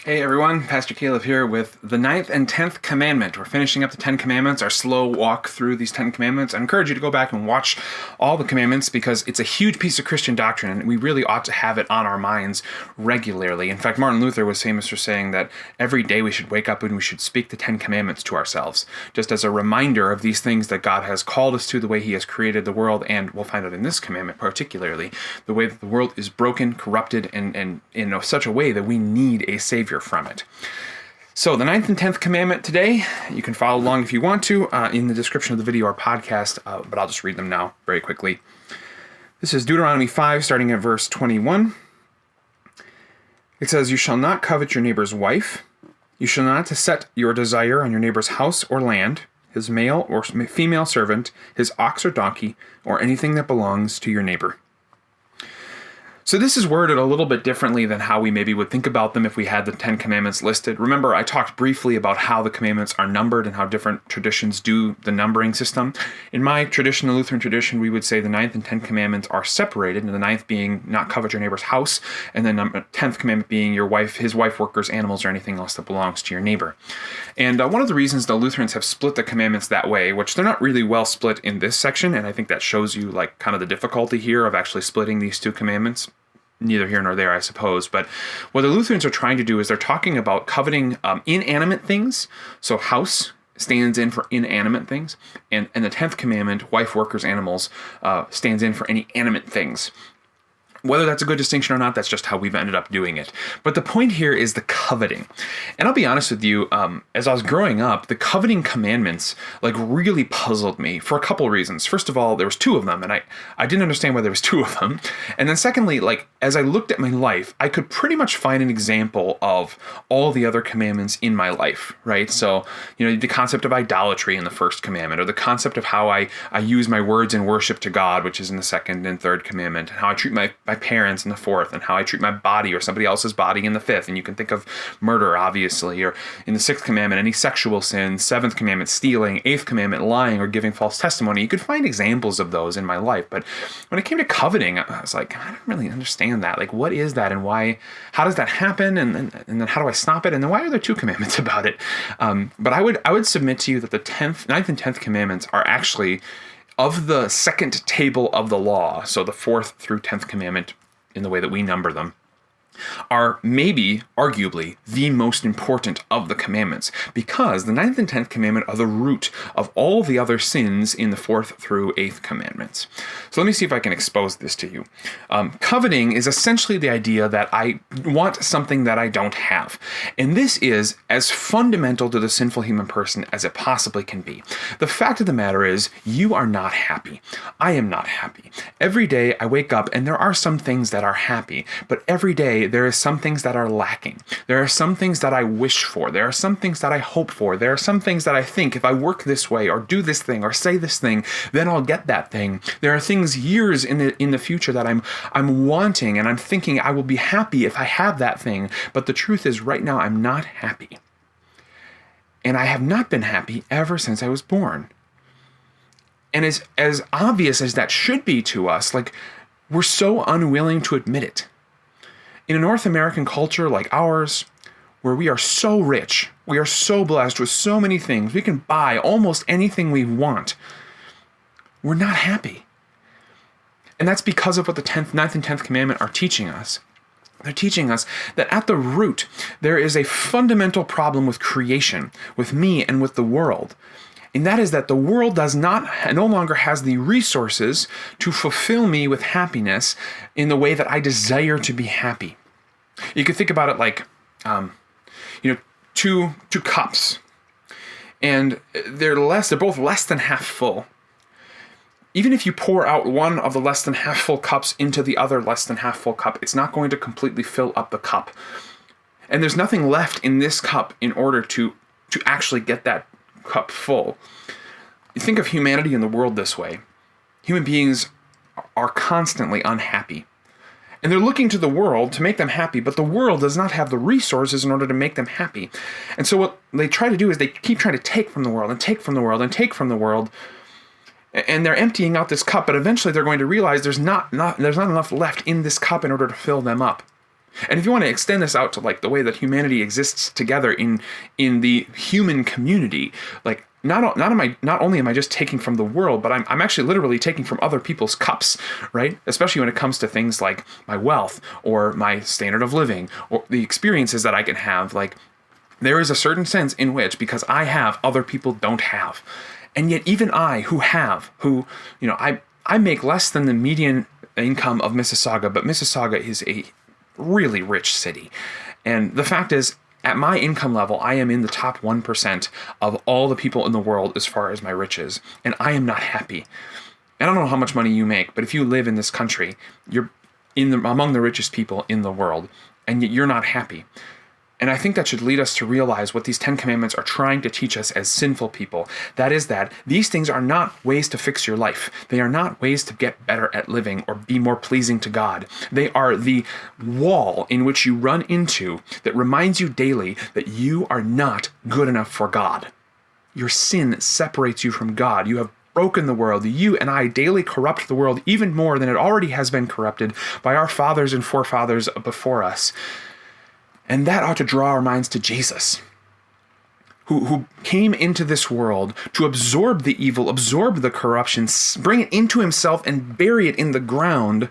Hey everyone, Pastor Caleb here with the 9th and 10th Commandment. We're finishing up the 10 Commandments, our slow walk through these 10 Commandments. I encourage you to go back and watch all the Commandments because it's a huge piece of Christian doctrine and we really ought to have it on our minds regularly. In fact, Martin Luther was famous for saying that every day we should wake up and we should speak the 10 Commandments to ourselves, just as a reminder of these things that God has called us to, the way He has created the world, and we'll find out in this commandment particularly, the way that the world is broken, corrupted, and in such a way that we need a Savior from it. So the 9th and 10th commandment today, you can follow along if you want to in the description of the video or podcast, but I'll just read them now very quickly. This is Deuteronomy 5, starting at verse 21. It says, "You shall not covet your neighbor's wife. You shall not set your desire on your neighbor's house or land, his male or female servant, his ox or donkey, or anything that belongs to your neighbor." So this is worded a little bit differently than how we maybe would think about them if we had the 10 Commandments listed. Remember, I talked briefly about how the commandments are numbered and how different traditions do the numbering system. In my tradition, the Lutheran tradition, we would say the 9th and 10th Commandments are separated, and the 9th being not covet your neighbor's house, and then 10th Commandment being his wife, workers, animals, or anything else that belongs to your neighbor. And one of the reasons the Lutherans have split the commandments that way, which they're not really well split in this section, and I think that shows you like kind of the difficulty here of actually splitting these two commandments. Neither here nor there, I suppose. But what the Lutherans are trying to do is they're talking about coveting inanimate things. So house stands in for inanimate things. And the 10th commandment, wife, workers, animals, stands in for any animate things. Whether that's a good distinction or not, that's just how we've ended up doing it. But the point here is the coveting. And I'll be honest with you, as I was growing up, the coveting commandments really puzzled me for a couple reasons. First of all, there was two of them, and I didn't understand why there was two of them. And then secondly, as I looked at my life, I could pretty much find an example of all the other commandments in my life, right? So, the concept of idolatry in the first commandment, or the concept of how I use my words in worship to God, which is in the second and third commandment, and how I treat my parents in the fourth, and how I treat my body or somebody else's body in the fifth. And you can think of murder, obviously, or in the sixth commandment, any sexual sin, seventh commandment, stealing, eighth commandment, lying or giving false testimony. You could find examples of those in my life. But when it came to coveting, I was like, I don't really understand that. What is that and why? How does that happen? And then how do I stop it? And then why are there two commandments about it? But I would submit to you that the 9th and 10th commandments are actually of the second table of the law, so the 4th through 10th commandment in the way that we number them, are maybe, arguably, the most important of the commandments, because the 9th and 10th commandment are the root of all the other sins in the 4th through 8th commandments. So let me see if I can expose this to you. Coveting is essentially the idea that I want something that I don't have. And this is as fundamental to the sinful human person as it possibly can be. The fact of the matter is, you are not happy. I am not happy. Every day I wake up and there are some things that are happy, but every day there are some things that are lacking. There are some things that I wish for. There are some things that I hope for. There are some things that I think if I work this way or do this thing or say this thing, then I'll get that thing. There are things years in the future that I'm wanting, and I'm thinking I will be happy if I have that thing. But the truth is, right now I'm not happy. And I have not been happy ever since I was born. And as obvious as that should be to us, we're so unwilling to admit it. In a North American culture like ours, where we are so rich, we are so blessed with so many things, we can buy almost anything we want, we're not happy. And that's because of what the 9th and 10th commandment are teaching us. They're teaching us that at the root, there is a fundamental problem with creation, with me and with the world. And that is that the world no longer has the resources to fulfill me with happiness in the way that I desire to be happy. You could think about it like, two cups, and they're both less than half full. Even if you pour out one of the less than half full cups into the other less than half full cup, it's not going to completely fill up the cup. And there's nothing left in this cup in order to actually get that cup full. You think of humanity in the world this way. Human beings are constantly unhappy. And they're looking to the world to make them happy, but the world does not have the resources in order to make them happy. And so what they try to do is they keep trying to take from the world and take from the world and take from the world. And they're emptying out this cup, but eventually they're going to realize there's not enough left in this cup in order to fill them up. And if you want to extend this out to like the way that humanity exists together in the human community, like not only am I just taking from the world, but I'm actually literally taking from other people's cups, right? Especially when it comes to things like my wealth or my standard of living or the experiences that I can have. Like, there is a certain sense in which, because I have, other people don't have. And yet even I I make less than the median income of Mississauga, but Mississauga is a really rich city. And the fact is, at my income level, I am in the top 1% of all the people in the world as far as my riches. And I am not happy. I don't know how much money you make, but if you live in this country, you're among the richest people in the world, and yet you're not happy. And I think that should lead us to realize what these 10 commandments are trying to teach us as sinful people. That is that these things are not ways to fix your life. They are not ways to get better at living or be more pleasing to God. They are the wall in which you run into that reminds you daily that you are not good enough for God. Your sin separates you from God. You have broken the world. You and I daily corrupt the world even more than it already has been corrupted by our fathers and forefathers before us. And that ought to draw our minds to Jesus, who came into this world to absorb the evil, absorb the corruption, bring it into himself and bury it in the ground,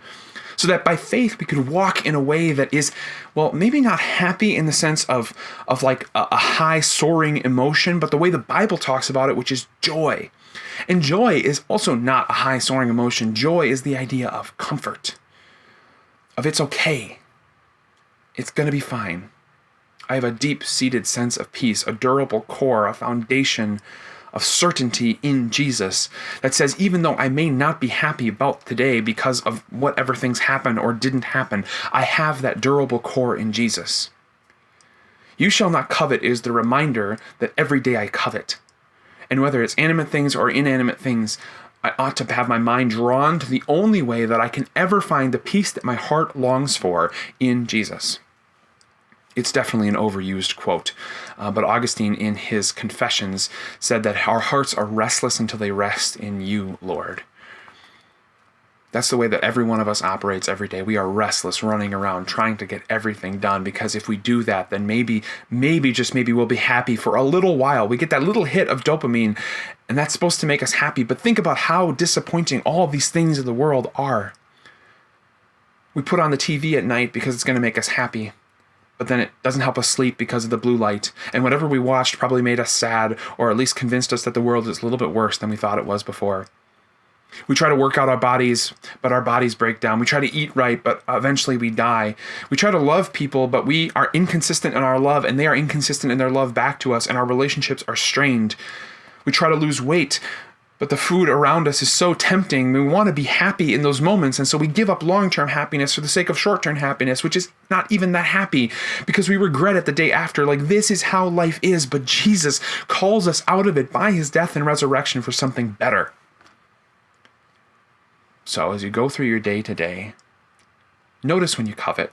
so that by faith we could walk in a way that is, well, maybe not happy in the sense of like a high soaring emotion, but the way the Bible talks about it, which is joy. And joy is also not a high soaring emotion. Joy is the idea of comfort, of it's okay. It's going to be fine. I have a deep-seated sense of peace, a durable core, a foundation of certainty in Jesus that says even though I may not be happy about today because of whatever things happened or didn't happen, I have that durable core in Jesus. You shall not covet is the reminder that every day I covet. And whether it's animate things or inanimate things, I ought to have my mind drawn to the only way that I can ever find the peace that my heart longs for in Jesus. It's definitely an overused quote, but Augustine in his Confessions said that our hearts are restless until they rest in you, Lord. That's the way that every one of us operates every day. We are restless, running around, trying to get everything done, because if we do that, then maybe, just maybe we'll be happy for a little while. We get that little hit of dopamine, and that's supposed to make us happy. But think about how disappointing all of these things in the world are. We put on the TV at night because it's going to make us happy, but then it doesn't help us sleep because of the blue light. And whatever we watched probably made us sad, or at least convinced us that the world is a little bit worse than we thought it was before. We try to work out our bodies, but our bodies break down. We try to eat right, but eventually we die. We try to love people, but we are inconsistent in our love, and they are inconsistent in their love back to us, and our relationships are strained. We try to lose weight, but the food around us is so tempting. We want to be happy in those moments, and so we give up long-term happiness for the sake of short-term happiness, which is not even that happy, because we regret it the day after. Like, this is how life is, but Jesus calls us out of it by his death and resurrection for something better. So as you go through your day to day, notice when you covet.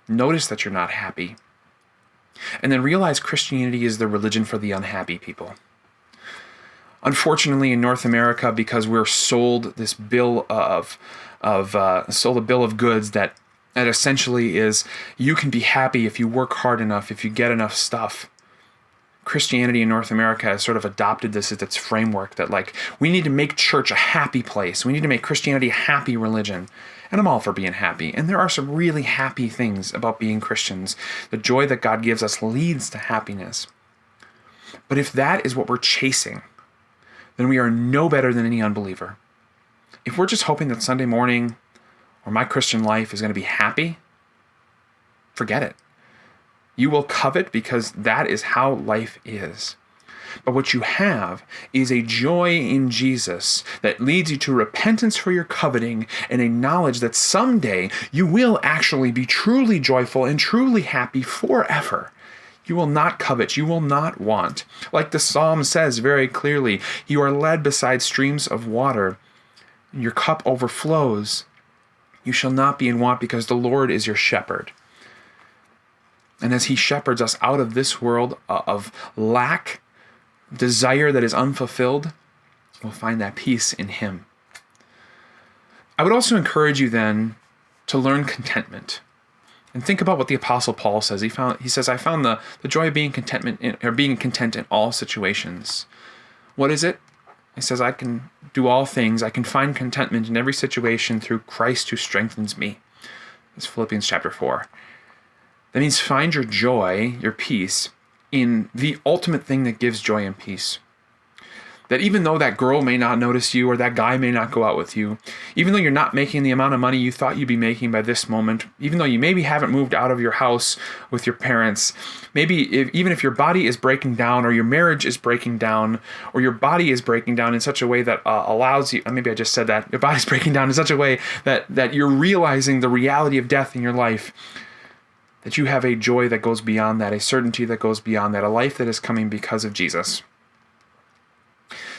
Notice that you're not happy. And then realize Christianity is the religion for the unhappy people. Unfortunately, in North America, because we're sold this bill of goods that essentially is, you can be happy if you work hard enough, if you get enough stuff. Christianity in North America has sort of adopted this as its framework, that like, we need to make church a happy place. We need to make Christianity a happy religion. And I'm all for being happy. And there are some really happy things about being Christians. The joy that God gives us leads to happiness. But if that is what we're chasing, then we are no better than any unbeliever. If we're just hoping that Sunday morning or my Christian life is going to be happy, forget it. You will covet because that is how life is. But what you have is a joy in Jesus that leads you to repentance for your coveting and a knowledge that someday you will actually be truly joyful and truly happy forever. You will not covet. You will not want. Like the Psalm says very clearly, you are led beside streams of water. Your cup overflows. You shall not be in want because the Lord is your shepherd. And as he shepherds us out of this world of lack, desire that is unfulfilled, we'll find that peace in him. I would also encourage you then to learn contentment. And think about what the Apostle Paul says. He says, I found the joy of being being content in all situations. What is it? He says, I can do all things. I can find contentment in every situation through Christ who strengthens me. It's Philippians chapter 4. That means find your joy, your peace, in the ultimate thing that gives joy and peace. That even though that girl may not notice you or that guy may not go out with you, even though you're not making the amount of money you thought you'd be making by this moment, even though you maybe haven't moved out of your house with your parents, even if your body is breaking down or your marriage is breaking down or your body is breaking down in such a way that allows you, maybe I just said that, your body's breaking down in such a way that you're realizing the reality of death in your life, that you have a joy that goes beyond that, a certainty that goes beyond that, a life that is coming because of Jesus.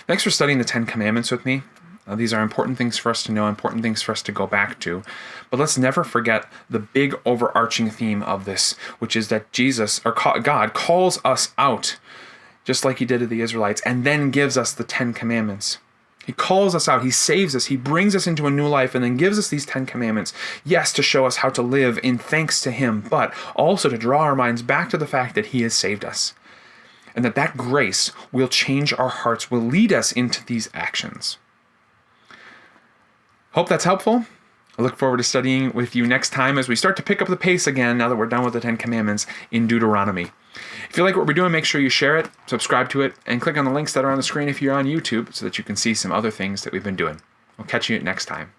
Thanks for studying the 10 Commandments with me. These are important things for us to know, important things for us to go back to. But let's never forget the big overarching theme of this, which is that God calls us out, just like he did to the Israelites, and then gives us the 10 Commandments. He calls us out, he saves us, he brings us into a new life, and then gives us these 10 Commandments. Yes, to show us how to live in thanks to him, but also to draw our minds back to the fact that he has saved us. And that grace will change our hearts, will lead us into these actions. Hope that's helpful. I look forward to studying with you next time as we start to pick up the pace again now that we're done with the 10 Commandments in Deuteronomy. If you like what we're doing, make sure you share it, subscribe to it, and click on the links that are on the screen if you're on YouTube so that you can see some other things that we've been doing. We'll catch you next time.